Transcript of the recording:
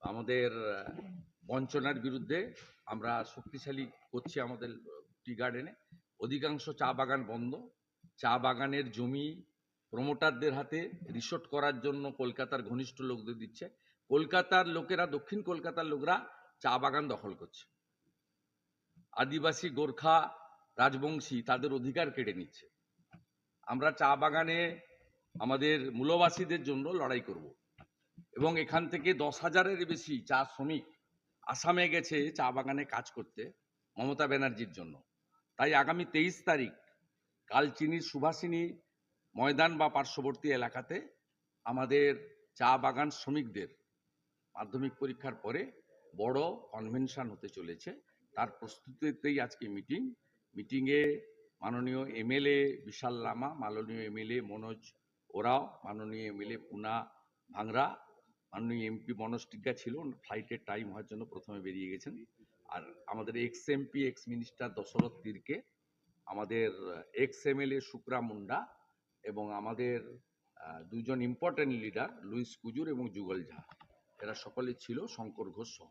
আমাদের বঞ্চনার বিরুদ্ধে আমরা শক্তিশালী করছি। আমাদের টি গার্ডেনে অধিকাংশ চা বাগান বন্ধ, চা বাগানের জমি প্রমোটারদের হাতে রিসোর্ট করার জন্য কলকাতার ঘনিষ্ঠ লোকদের দিচ্ছে। কলকাতার লোকেরা, দক্ষিণ কলকাতার লোকরা চা বাগান দখল করছে। আদিবাসী, গোর্খা, রাজবংশী তাদের অধিকার কেড়ে নিচ্ছে। আমরা চা বাগানে আমাদের মূলবাসীদের জন্য লড়াই করব এবং এখান থেকে 10,000-এর বেশি চা শ্রমিক আসামে গেছে চা বাগানে কাজ করতে মমতা ব্যানার্জির জন্য। তাই আগামী 23 তারিখ কালচিনির সুভাষিনী ময়দান বা পার্শ্ববর্তী এলাকাতে আমাদের চা বাগান শ্রমিকদের মাধ্যমিক পরীক্ষার পরে বড় কনভেনশন হতে চলেছে। তার প্রস্তুতিতেই আজকে মিটিংয়ে মাননীয় এমএলএ বিশাল লামা, মাননীয় এমএলএ মনোজ ওরাও, মাননীয় এমএলএ পুনা ভাংরা, মাননীয় এমপি মনোজ টিগ্গা ছিল, ফ্লাইটের টাইম হওয়ার জন্য প্রথমে বেরিয়ে গেছেন। আর আমাদের ex MP, ex minister Dashrath Tirkey, আমাদের এক্স এমএলএ শুক্রা মুন্ডা এবং আমাদের দুজন ইম্পর্টেন্ট লিডার লুইস কুজুর এবং যুগল ঝা, এরা সকলে ছিল, শঙ্কর ঘোষ সহ।